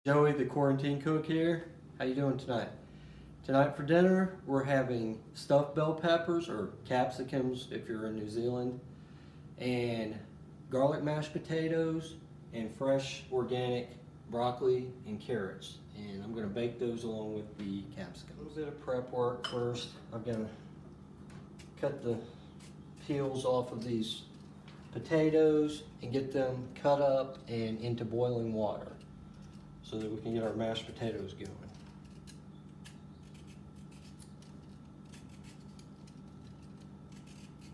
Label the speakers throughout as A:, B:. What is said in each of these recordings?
A: Joey, the quarantine cook here. How you doing tonight? Tonight for dinner, we're having stuffed bell peppers or capsicums if you're in New Zealand, and garlic mashed potatoes and fresh organic broccoli and carrots. And I'm gonna bake those along with the capsicum. A little bit of prep work first. I'm gonna cut the peels off of these potatoes and get them cut up and into boiling water, so that we can get our mashed potatoes going.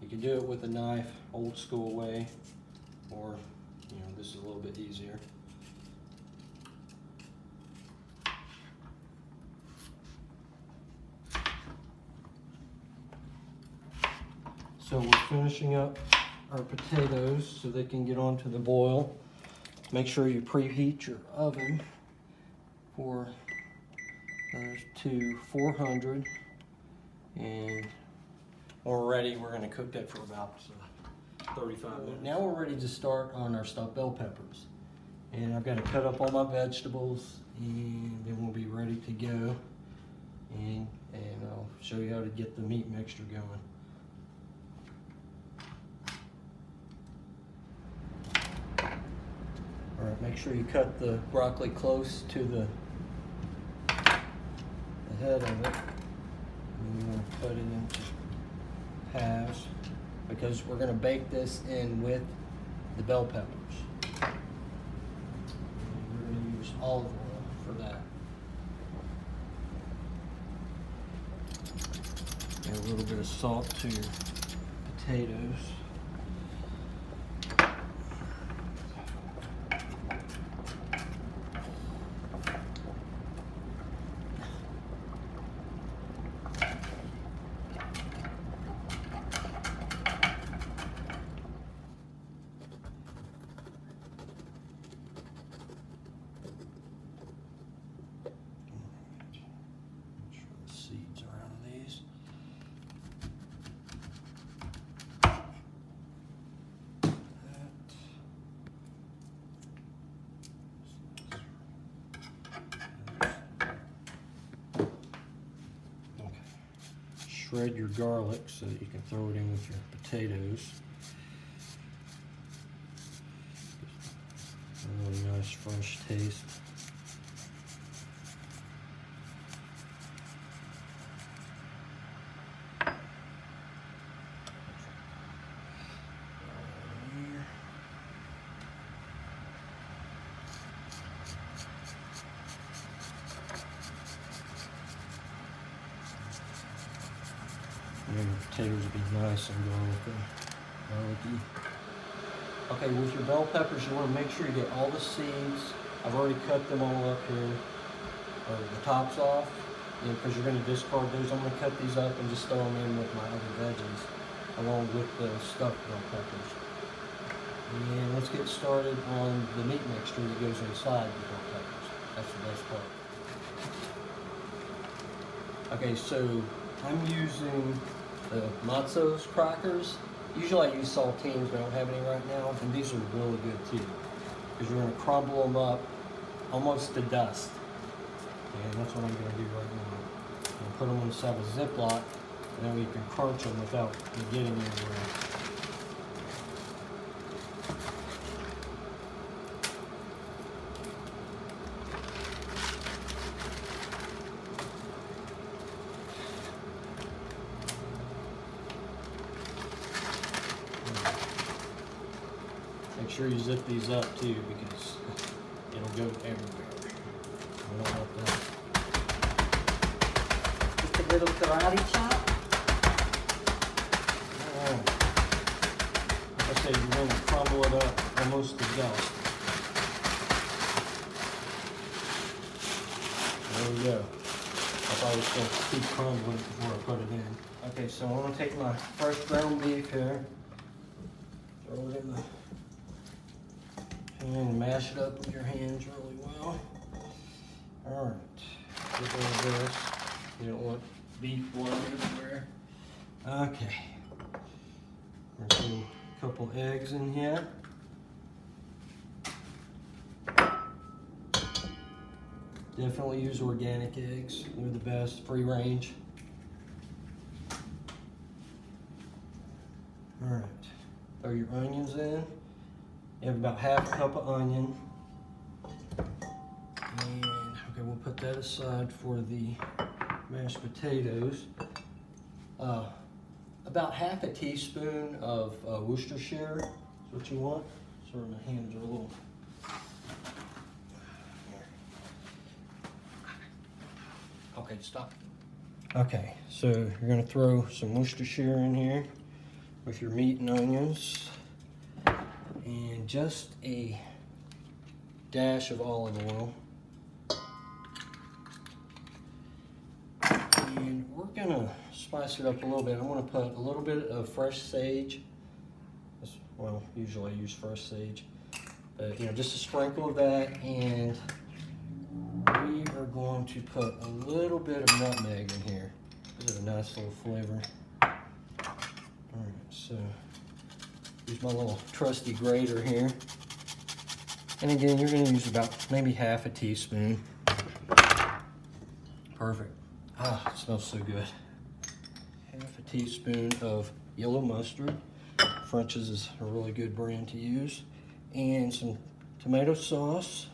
A: You can do it with a knife, old school way, or this is a little bit easier. So we're finishing up our potatoes so they can get onto the boil. Make sure you preheat your oven for to 400, and already we're going to cook that for about 35 minutes. Now we're ready to start on our stuffed bell peppers, and I've got to cut up all my vegetables, and then we'll be ready to go, and I'll show you how to get the meat mixture going. All right, make sure you cut the broccoli close to the head of it. And you want to cut it into halves because we're going to bake this in with the bell peppers. And we're going to use olive oil for that. Add a little bit of salt to your potatoes. Seeds around these. Okay. Shred your garlic so that you can throw it in with your potatoes. A really nice fresh taste. And your potatoes will be nice and garlicky. Okay, with your bell peppers, you want to make sure you get all the seeds. I've already cut them all up here, or the tops off, because you're going to discard those. I'm going to cut these up and just throw them in with my other veggies, along with the stuffed bell peppers. And let's get started on the meat mixture that goes inside the bell peppers. That's the best part. Okay, so I'm using the Matzos crackers. Usually I use Saltines, but I don't have any right now, and these are really good too, because you're going to crumble them up almost to dust. And that's what I'm going to do right now. I'm going to put them inside a Ziploc, and then we can crunch them without getting anywhere. Make sure you zip these up too, because it'll go everywhere. I don't want that.
B: Just a little karate chop.
A: Like I said, you're going to crumble it up almost to dust. There we go. I thought it was going to keep crumbling before I put it in. Okay, so I'm going to take my fresh ground beef here, throw it in the and mash it up with your hands really well. All right, get rid of this. You don't want beef blood everywhere. Okay, we're going to put a couple eggs in here. Definitely use organic eggs. They're the best, free range. All right, throw your onions in. You have about half a cup of onion. And okay, we'll put that aside for the mashed potatoes. About half a teaspoon of Worcestershire is what you want. Sorry, my hands are a little. Okay, stop. Okay, so you're gonna throw some Worcestershire in here with your meat and onions, and just a dash of olive oil. And we're gonna spice it up a little bit. I'm gonna put a little bit of fresh sage. Well, usually I use fresh sage, but you know, just a sprinkle of that, and we are going to put a little bit of nutmeg in here. Gives it a nice little flavor. All right, so use my little trusty grater here. And again, you're gonna use about maybe half a teaspoon. Perfect. Ah, it smells so good. Half a teaspoon of yellow mustard. French's is a really good brand to use. And some tomato sauce.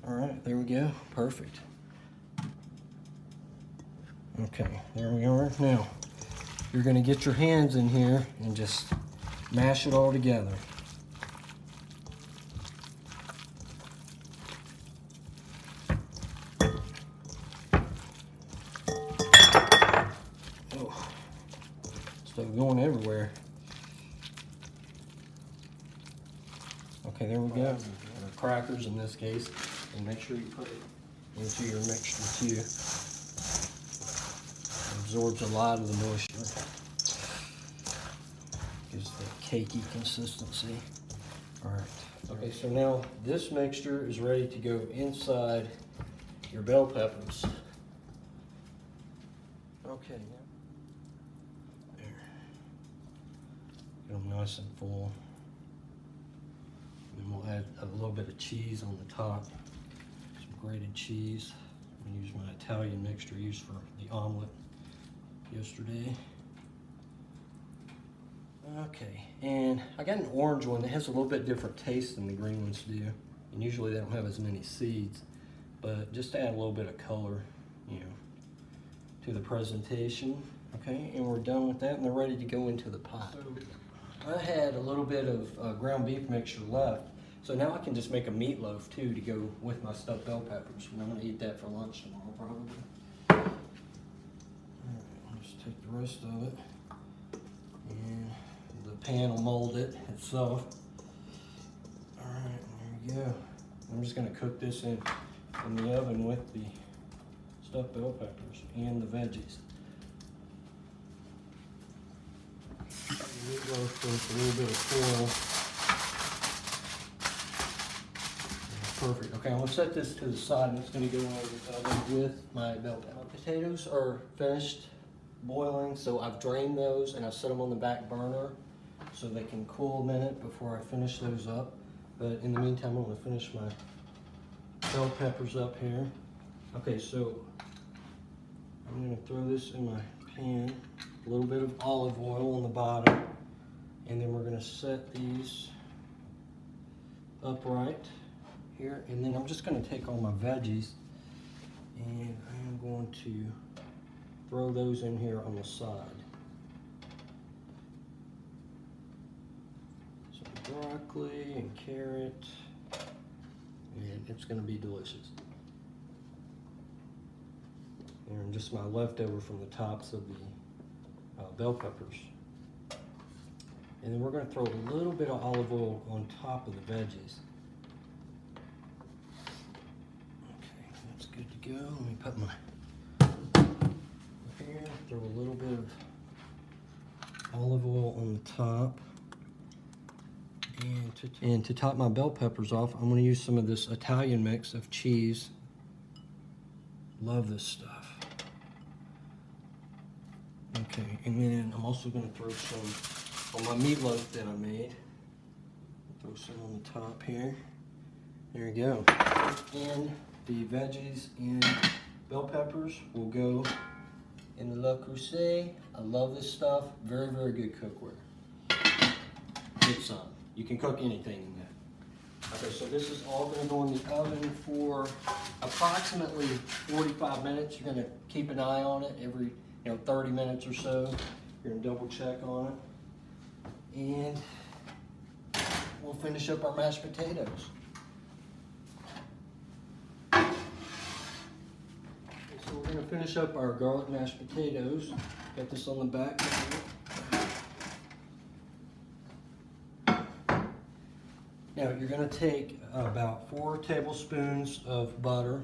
A: All right, there we go. Perfect. Okay, there we are. Now, you're gonna get your hands in here and just mash it all together. Oh, stuff going everywhere. Okay, there we go. Or crackers in this case. And make sure you put it into your mixture too. It absorbs a lot of the moisture. Gives the cakey consistency. All right. Okay, so now this mixture is ready to go inside your bell peppers. Okay, there. Get them nice and full. And we'll add a little bit of cheese on the top. Some grated cheese. I'm gonna use my Italian mixture used for the omelet yesterday. Okay, and I got an orange one that has a little bit different taste than the green ones do. And usually they don't have as many seeds, but just to add a little bit of color, you know, to the presentation. Okay, and we're done with that and they're ready to go into the pot. So I had a little bit of ground beef mixture left, so now I can just make a meatloaf too to go with my stuffed bell peppers. And I'm gonna eat that for lunch tomorrow probably. All right, let's take the rest of it. And the pan will mold it itself. All right, there we go. I'm just gonna cook this in the oven with the stuffed bell peppers and the veggies. Meatloaf with a little bit of foil. Perfect. Okay, I'm gonna set this to the side and it's gonna go over the oven with my bell pepper. Potatoes are finished boiling, so I've drained those and I've set them on the back burner so they can cool a minute before I finish those up. But in the meantime, I'm gonna finish my bell peppers up here. Okay, so I'm gonna throw this in my pan. A little bit of olive oil on the bottom. And then we're gonna set these upright here. And then I'm just gonna take all my veggies and I am going to throw those in here on the side. So broccoli and carrot, and it's gonna be delicious. And just my leftover from the tops of the bell peppers. And then we're going to throw a little bit of olive oil on top of the veggies. Okay, that's good to go. Let me put my here, throw a little bit of olive oil on the top. And to top my bell peppers off, I'm going to use some of this Italian mix of cheese. Love this stuff. Okay, and then I'm also going to throw some on my meatloaf that I made. Throw some on the top here. There you go. And the veggies and bell peppers will go in the Le Creuset. I love this stuff. Very, very good cookware. Get some. You can cook anything in that. Okay, so this is all going to go in the oven for approximately 45 minutes. You're going to keep an eye on it every 30 minutes or so. You're going to double check on it. And we'll finish up our mashed potatoes. So we're going to finish up our garlic mashed potatoes. Got this on the back. Now you're going to take about 4 tablespoons of butter.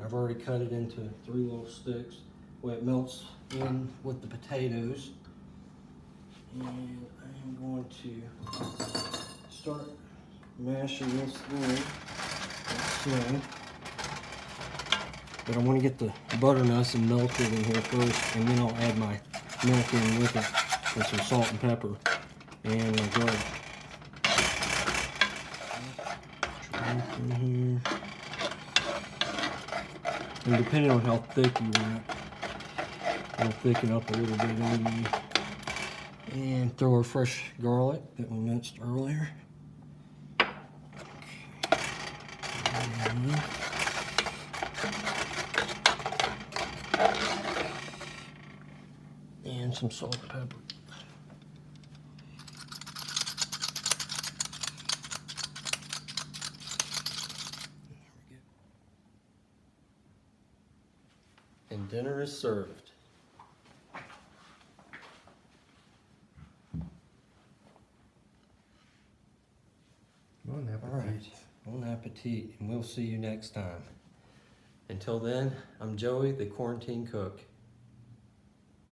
A: I've already cut it into 3 little sticks where it melts in with the potatoes. And I am going to start mashing this in. So, but I want to get the butter nice and melted in here first, and then I'll add my milk in with it, with some salt and pepper, and my garlic. In here. And depending on how thick you want it, I'll thicken up a little bit maybe. And throw our fresh garlic that we minced earlier. And some salt and pepper. And dinner is served.
C: Bon appetit.
A: All right, bon appetit, and we'll see you next time. Until then, I'm Joey, the Quarantine Cook.